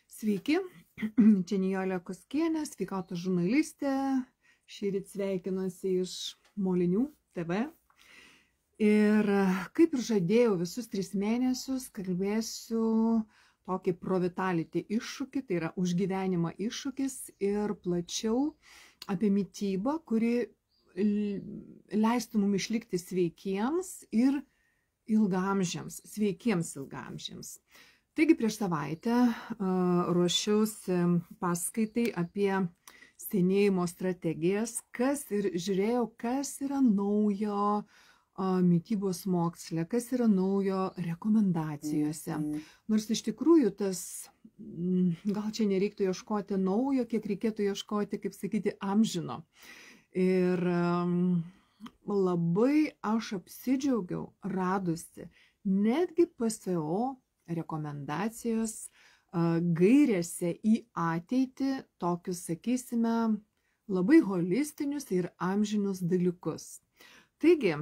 Sveiki, čia Nijolė Koskienė, sveikatos žurnalistė. Šįryt sveikinuosi iš Molinių TV. Ir kaip ir žadėjau, visus 3 mėnesius kalbėsiu tokį Pro-Vitality iššūkį, tai yra užgyvenimą iššūkis ir plačiau apie mitybą, kuri leistų mums išlikti sveikiems ir ilgaamžiams, sveikiems ilgaamžiams. Taigi prieš savaitę ruošiausi paskaitai apie senėjimo strategijas, ir žiūrėjau, kas yra naujo mitybos moksle, kas yra naujo rekomendacijose. Nors iš tikrųjų gal čia nereiktų ieškoti naujo, kiek reikėtų ieškoti, kaip sakyti, amžino. Ir labai aš apsidžiaugiau radusi netgi PSO rekomendacijos gairėse į ateitį tokius, sakysime, labai holistinius ir amžinius dalykus. Taigi,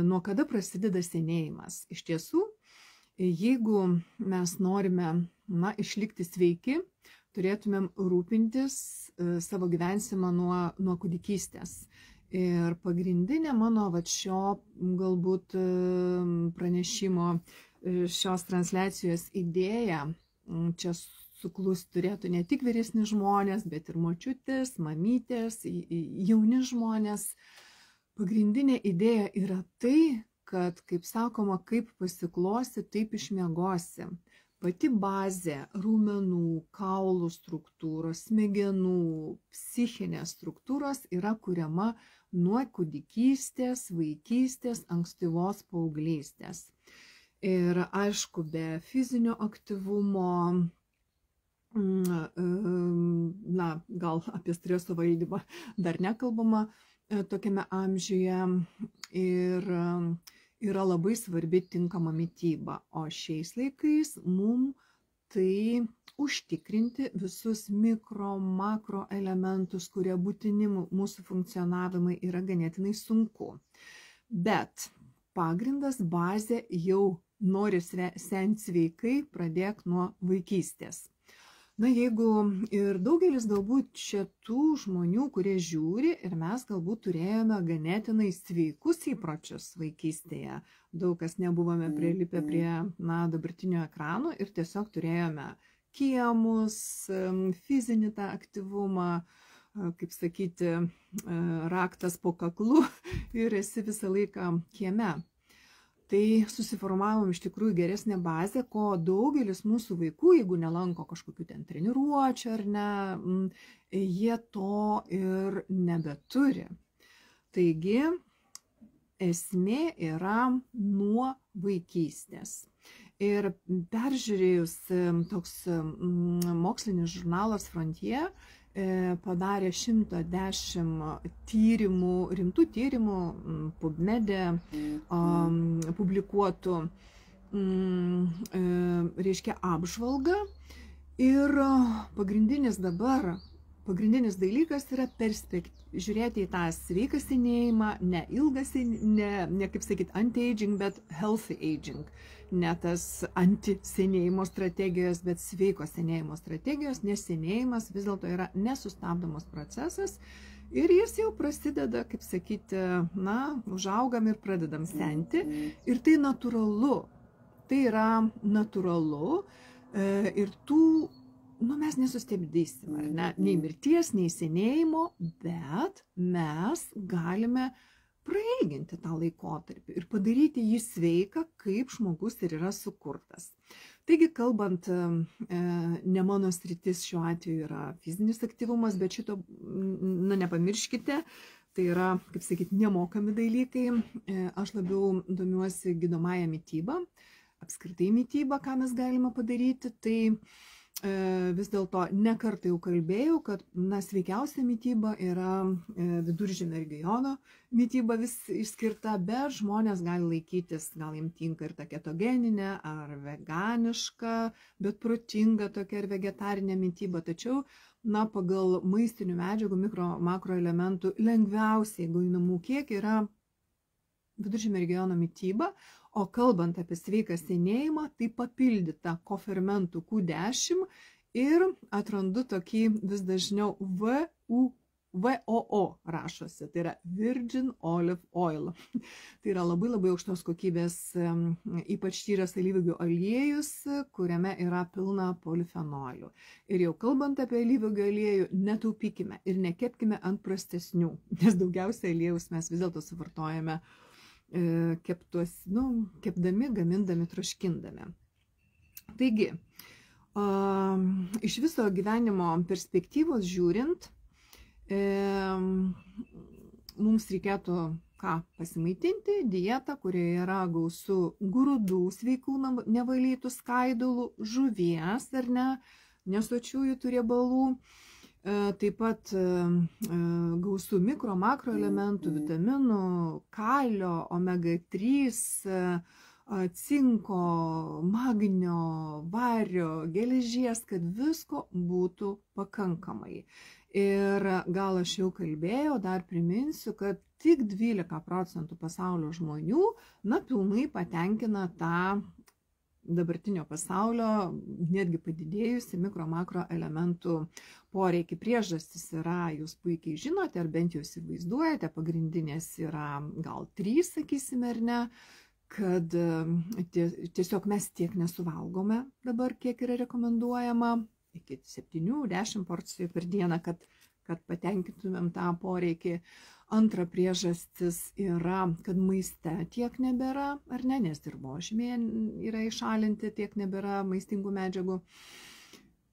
nuo kada prasideda senėjimas? Iš tiesų, jeigu mes norime išlikti sveiki, turėtumėm rūpintis savo gyvensimą nuo kūdikystės. Ir pagrindinė mano šio galbūt pranešimo, šios transliacijos idėja, čia suklus turėtų ne tik vyresni žmonės, bet ir močiutės, mamytės, jauni žmonės. Pagrindinė idėja yra tai, kad, kaip sakoma, kaip pasiklosi, taip išmiegosi. Pati bazė raumenų, kaulų struktūros, smegenų, psichinės struktūros yra kuriama nuo kūdikystės, vaikystės, ankstyvos paauglystės. Ir aišku, be fizinio aktyvumo, gal apie streso valdymą dar nekalbama tokiame amžiuje, ir yra labai svarbi tinkama mityba. O šiais laikais mums tai užtikrinti visus mikro, makro elementus, kurie būtini mūsų funkcionavimai, yra ganėtinai sunku. Bet pagrindas, bazė jau nori senti sveikai, pradėk nuo vaikystės. Jeigu ir daugelis galbūt šitų žmonių, kurie žiūri, ir mes galbūt turėjome ganėtinai sveikus įpročius vaikystėje, daug kas nebuvome prilipę prie dabartinio ekrano ir tiesiog turėjome kiemus, fizinį tą aktyvumą, kaip sakyti, raktas po kaklu ir esi visą laiką kieme. Tai susiformavom iš tikrųjų geresnę bazę, ko daugelis mūsų vaikų, jeigu nelanko kažkokių ten treniruočių ar ne, jie to ir nebeturi. Taigi, esmė yra nuo vaikystės. Ir peržiūrėjus toks mokslinis žurnalas Frontier, padarė 110 tyrimų, rimtų tyrimų, PubMed'e publikuotų, reiškia, apžvalgą. Ir pagrindinis dalykas yra žiūrėti į tą sveiką senėjimą, ne ilgą senėjimą, ne kaip sakyti anti-aging, bet healthy aging. Ne tas anti-senėjimo strategijos, bet sveiko senėjimo strategijos, nes senėjimas vis dėlto yra nesustabdomas procesas ir jis jau prasideda, kaip sakyti, užaugam ir pradedam senti. Ir tai natūralu. Tai yra natūralu ir mes nesustabdysim, ar ne? Nei mirties, nei senėjimo, bet mes galime prailginti tą laikotarpį ir padaryti jį sveiką, kaip žmogus ir yra sukurtas. Taigi, kalbant, ne mano sritis šiuo atveju yra fizinis aktyvumas, bet šito, nepamirškite, tai yra, kaip sakyti, nemokami dalykai. Aš labiau domiuosi gydomąją mitybą, apskritai mitybą, ką mes galime padaryti. Tai vis dėlto ne kartą jau kalbėjau, kad sveikiausia mityba yra Viduržemio regiono mityba vis išskirta, bet žmonės gali laikytis, gal jiems tinka ir ta ketogeninė ar veganiška, bet protinga tokia ir vegetarinė mityba. Tačiau, pagal maistinių medžiagų, mikro, makro elementų lengviausiai gaunamų kiekį yra Viduržemio regiono mityba. O kalbant apie sveiką senėjimą, tai papildyta kofermentų Q10 Ir atrandu tokį vis dažniau VOO rašosi, tai yra Virgin Olive Oil. Tai yra labai labai aukštos kokybės, ypač tyras alyvuogių aliejus, kuriame yra pilna polifenolių. Ir jau kalbant apie alyvuogių aliejų, netaupykime ir nekepkime ant prastesnių, nes daugiausiai aliejus mes vis dėlto suvartojame kepdami, gamindami, troškindami. Taigi, iš viso gyvenimo perspektyvos žiūrint, mums reikėtų pasimaitinti dietą, kurioje yra gausu grūdų, sveikų nevalytų skaidulų, žuvies ar ne, nesočiųjų tų riebalų, taip pat gausu mikro, makro elementų, vitaminų, kalio, omega 3, cinko, magnio, vario, geležies, kad visko būtų pakankamai. Ir gal aš jau kalbėjau, dar priminsiu, kad tik 12% pasaulio žmonių, pilnai patenkina tą dabartinio pasaulio, netgi padidėjusi mikro, makro elementų poreikį. Priežastis yra, jūs puikiai žinote, ar bent jau įsivaizduojate, pagrindinės yra gal 3, sakysime, ar ne, kad tiesiog mes tiek nesuvalgome dabar, kiek yra rekomenduojama, iki 7-10 porcijų per dieną, kad patenkintumėm tą poreikį. Antra priežastis yra, kad maiste tiek nebėra, ar ne, nes dirvožemyje yra įšalinti, tiek nebėra maistingų medžiagų.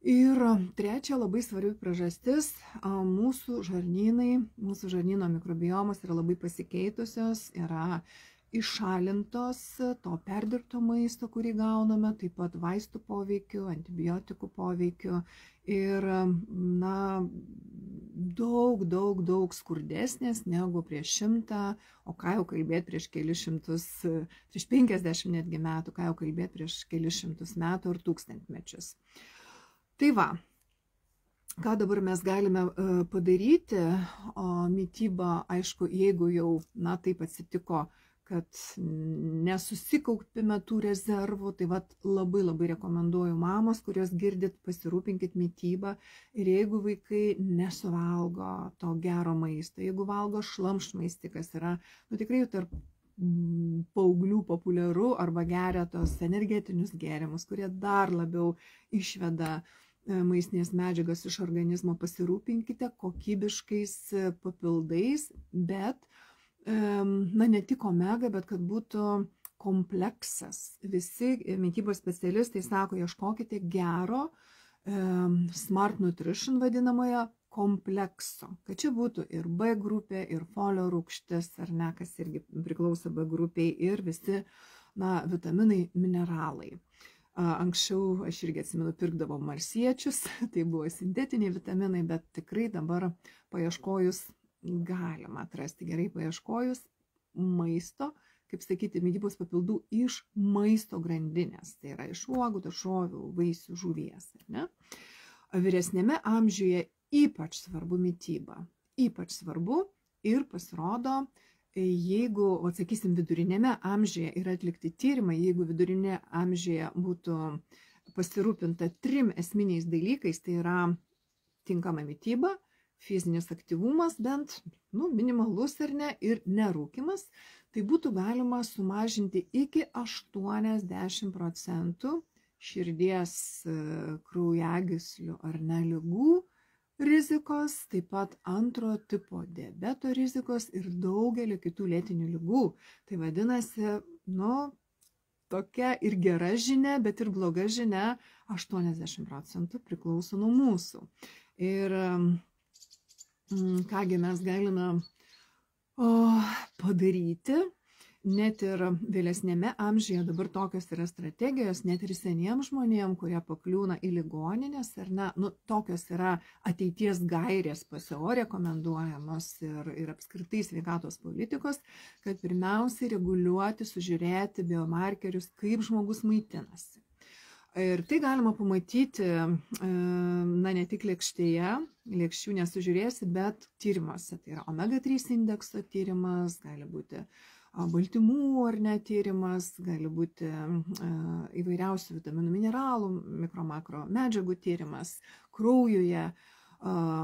Ir trečia labai svarbi priežastis, mūsų žarnyno mikrobiomas yra labai pasikeitusios, yra iššalintos to perdirbto maisto, kurį gauname, taip pat vaistų poveikiu, antibiotikų poveikiu ir daug skurdesnės negu prieš 100, o ką jau kalbėti prieš kelius šimtus, prieš 50 netgi metų, ką jau kalbėti prieš kelius šimtus metų ar tūkstantmečius. Tai va, ką dabar mes galime padaryti, mityba, aišku, jeigu jau, taip atsitiko, kad nesusikaupime tų rezervų, tai labai rekomenduoju mamos, kurios girdit, pasirūpinkit mitybą ir jeigu vaikai nesuvalgo to gero maisto, jeigu valgo šlamštmaistį, kas yra, tikrai tarp paauglių populiaru, arba geria tos energetinius gėrimus, kurie dar labiau išveda maistinės medžiagas iš organizmo, pasirūpinkite kokybiškais papildais, bet ne tik omega, bet kad būtų kompleksas. Visi mitybos specialistai sako, ieškokite gero smart nutrition vadinamojo komplekso, kad čia būtų ir B grupė, ir folio rūgštis, ar ne, kas irgi priklauso B grupiai, ir visi vitaminai, mineralai. Anksčiau, aš irgi atsimenu, pirkdavau marsiečius, tai buvo sintetiniai vitaminai, bet tikrai dabar paieškojus galima atrasti, gerai paieškojus, maisto, kaip sakyti, mitybos papildų iš maisto grandinės, tai yra iš uogų, daržovių, vaisių, žuvies. Vyresnėme amžiuje ypač svarbu mityba, ypač svarbu ir pasirodo, jeigu, sakysim, vidurinėme amžiuje yra atlikti tyrimai, jeigu vidurinė amžiuje būtų pasirūpinta 3 esminiais dalykais, tai yra tinkama mityba, fizinis aktyvumas bent, minimalus ar ne, ir nerūkymas, tai būtų galima sumažinti iki 80% širdies, kraujagyslių ar ne ligų rizikos, taip pat antro tipo diabeto rizikos ir daugelio kitų lėtinių ligų. Tai vadinasi, tokia ir gera žinia, bet ir bloga žinia, 80% priklauso nuo mūsų. Ir kągi mes galime padaryti, net ir vėlesnėme amžiuje, dabar tokios yra strategijos, net ir seniems žmonėms, kurie pakliūna į ligoninės, ar ne, tokios yra ateities gairės PSO rekomenduojamos ir apskritai sveikatos politikos, kad pirmiausiai reguliuoti, sužiūrėti biomarkerius, kaip žmogus maitinasi. Ir tai galima pamatyti, ne tik lėkštėje, lėkščių nesužiūrėsi, bet tyrimuose. Tai yra omega 3 indekso tyrimas, gali būti baltymų ar ne tyrimas, gali būti įvairiausių vitaminų, mineralų, mikro-makro medžiagų tyrimas, kraujuje,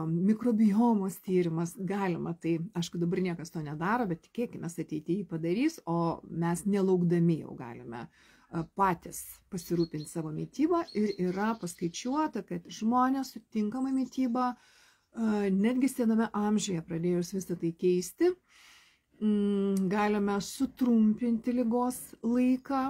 mikrobiomos tyrimas, galima, tai aišku dabar niekas to nedaro, bet tikėkime, ateityje padarys, o mes nelaukdami jau galime patys pasirūpinti savo mytybą ir yra paskaičiuota, kad žmonės su tinkama mytyba, netgi sename amžiuje pradėjus visą tai keisti, galime sutrumpinti ligos laiką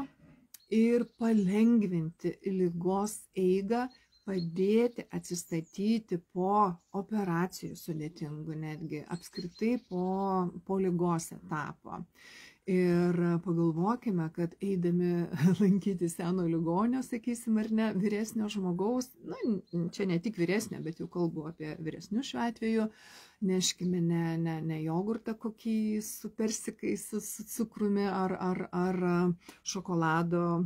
ir palengvinti ligos eigą, padėti atsistatyti po operacijų sudėtingų, netgi apskritai po ligos etapo. Ir pagalvokime, kad eidami lankyti seno ligonio, sakysim, ar ne, vyresnio žmogaus, na, čia ne tik vyresnio, bet jau kalbu apie vyresnių šiuo atveju, neškime ne jogurtą kokį su persikais, su cukrumi ar šokolado.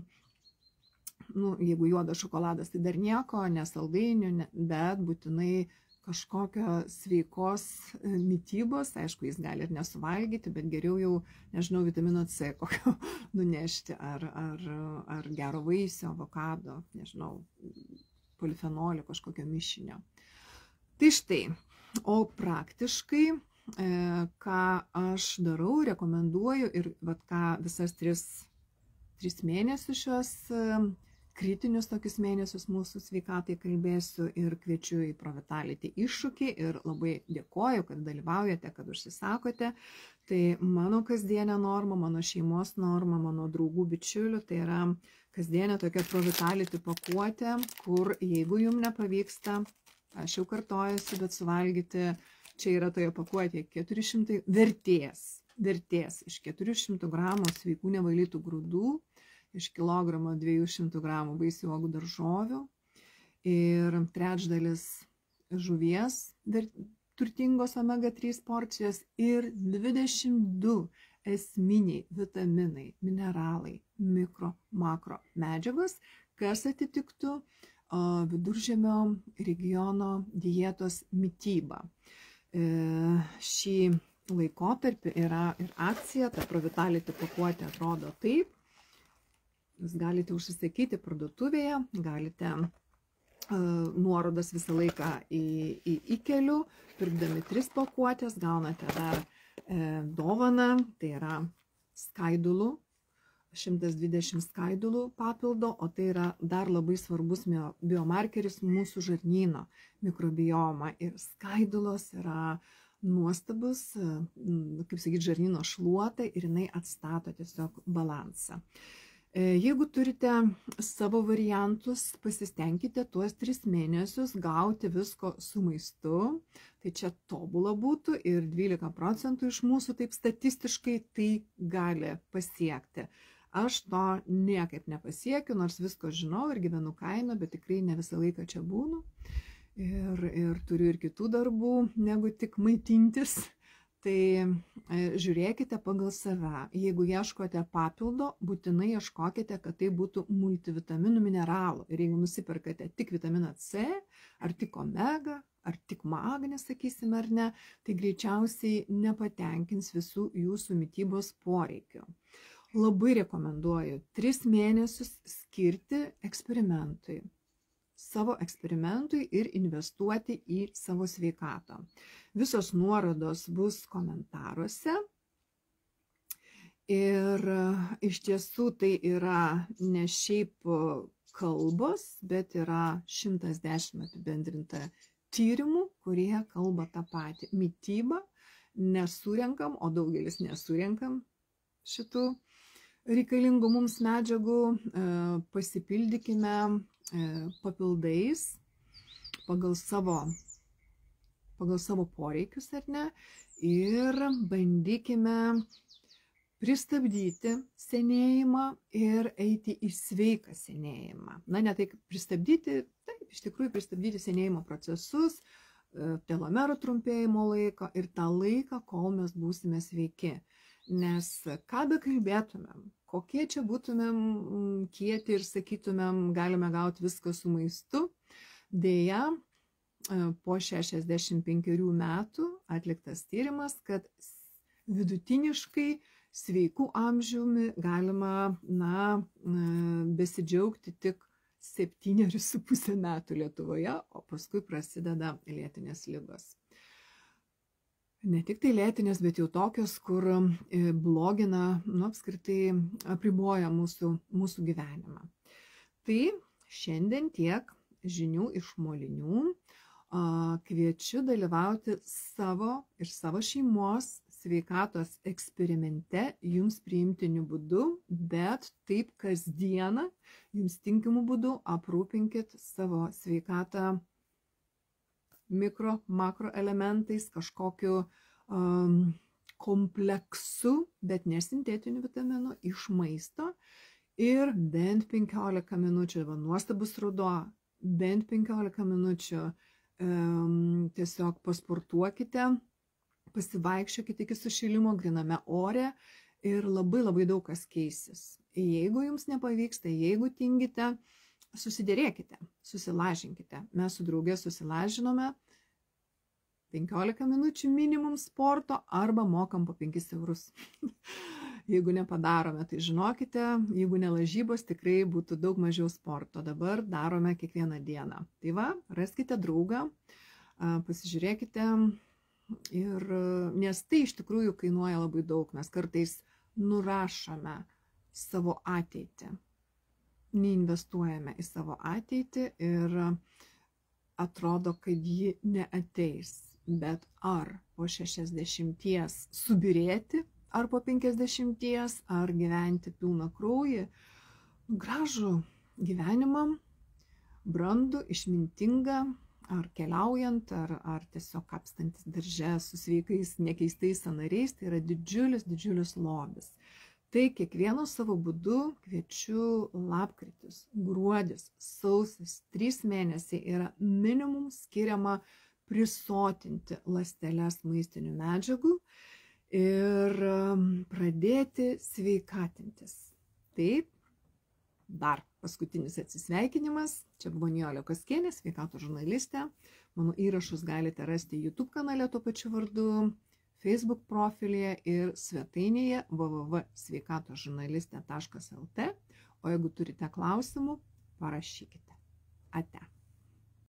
Jeigu juodas šokoladas, tai dar nieko, nesaldainių, bet būtinai kažkokio sveikos mytybos, aišku, jis gali ir nesuvalgyti, bet geriau jau, nežinau, vitamino C kokio nunešti, ar gero vaisio, avokado, nežinau, polifenolio kažkokio mišinio. Tai štai, o praktiškai, ką aš darau, rekomenduoju ir ką visas 3 mėnesius šios kritinius tokius mėnesius mūsų sveikatai kalbėsiu ir kviečiu į Provitality iššūkį ir labai dėkoju, kad dalyvaujate, kad užsisakote. Tai mano kasdienė norma, mano šeimos norma, mano draugų bičiulių, tai yra kasdienė tokia Provitality pakuotė, kur jeigu jums nepavyksta, aš jau kartojusi, bet suvalgyti, čia yra toje pakuotėje 400 vertės iš 400 gramų sveikų nevalytų grūdų, iš kilogramo 200 gramų vaisių, uogų, daržovių ir trečdalis žuvies turtingos omega 3 porcijos ir 22 esminiai vitaminai, mineralai, mikro, makro medžiagos, kas atitiktų Viduržemio regiono dietos mitybą. Šį laikotarpį yra ir akcija, ta Provitality pakuotė atrodo taip. Jūs galite užsisakyti parduotuvėje, galite nuorodas visą laiką įkeliu, pirkdami 3 pakuotės, gaunate dar dovaną, tai yra skaidulų, 120 skaidulų papildo, o tai yra dar labai svarbus biomarkeris mūsų žarnyno mikrobioma. Ir skaidulos yra nuostabus, kaip sakyti, žarnyno šluota ir jinai atstato tiesiog balansą. Jeigu turite savo variantus, pasistengkite tuos 3 mėnesius gauti visko su maistu, tai čia tobula būtų ir 12% iš mūsų taip statistiškai tai gali pasiekti. Aš to niekaip nepasiekiu, nors visko žinau ir gyvenu kaime, bet tikrai ne visą laiką čia būnu ir turiu ir kitų darbų, negu tik maitintis. Tai žiūrėkite pagal save. Jeigu ieškote papildo, būtinai ieškokite, kad tai būtų multivitaminų mineralų. Ir jeigu nusiperkate tik vitaminą C, ar tik omega, ar tik magnį, sakysime, ar ne, tai greičiausiai nepatenkins visų jūsų mitybos poreikių. Labai rekomenduoju 3 mėnesius skirti eksperimentui. Savo eksperimentui ir investuoti į savo sveikatą. Visos nuorodos bus komentaruose ir iš tiesų tai yra ne šiaip kalbos, bet yra 110 apibendrinta tyrimų, kurie kalba tą patį. Mitybą nesurenkam, o daugelis nesurenkam šitų reikalingų mums medžiagų, pasipildykime papildais pagal savo poreikius, ar ne, ir bandykime pristabdyti senėjimą ir eiti į sveiką senėjimą. Na, ne tai pristabdyti, taip, iš tikrųjų pristabdyti senėjimo procesus, telomero trumpėjimo laiko ir tą laiką, kol mes būsime sveiki. Nes ką be kalbėtumėm, kokie čia būtumėm kieti ir sakytumėm, galime gauti viską su maistu, dėja, po 65 metų atliktas tyrimas, kad vidutiniškai sveiku amžiumi galima, besidžiaugti tik 7,5 metų Lietuvoje, o paskui prasideda lėtinės ligos. Ne tik tai lėtinės, bet jau tokios, kur blogina, apskritai apriboja mūsų gyvenimą. Tai šiandien tiek žinių iš molinių. Kviečiu dalyvauti savo ir savo šeimos sveikatos eksperimente jums priimtiniu būdu, bet taip kasdieną jums tinkamu būdu aprūpinkit savo sveikatą mikro, makro elementais, kažkokiu kompleksu, bet nesintetiniu vitaminu iš maisto ir bent 15 minučių, nuostabus ruduo, bent 15 minučių tiesiog pasportuokite, pasivaikščiokite iki sušilimo gryname ore ir labai daug kas keisis. Jeigu jums nepavyksta, jeigu tingite, susidėrėkite, susilažinkite. Mes su drauge susilažinome 15 minučių minimum sporto arba mokam po 5 eurus. Jeigu nepadarome, tai žinokite, jeigu ne lažybos, tikrai būtų daug mažiau sporto. Dabar darome kiekvieną dieną. Tai va, raskite draugą, pasižiūrėkite, nes tai iš tikrųjų kainuoja labai daug. Mes kartais nurašome savo ateitį, neinvestuojame į savo ateitį ir atrodo, kad ji neateis. Bet ar po 60 subirėti, ar po 50, ar gyventi pilną kraują, gražų gyvenimą, brandų, išmintingą, ar keliaujant, ar tiesiog kapstantis darže su sveikais, nekeistais sąnariais, tai yra didžiulis lobis. Tai kiekvieno savo būdu kviečiu lapkritis, gruodis, sausis, 3 mėnesiai yra minimum skiriama prisotinti ląsteles maistinių medžiagų ir pradėti sveikatintis. Taip, dar paskutinis atsisveikinimas. Čia buvo Nijolė Kaskienė, sveikatos žurnalistė. Mano įrašus galite rasti YouTube kanale tuo pačiu vardu, Facebook profilyje ir svetainėje www.sveikatosžurnalistė.lt. O jeigu turite klausimų, parašykite. Ate.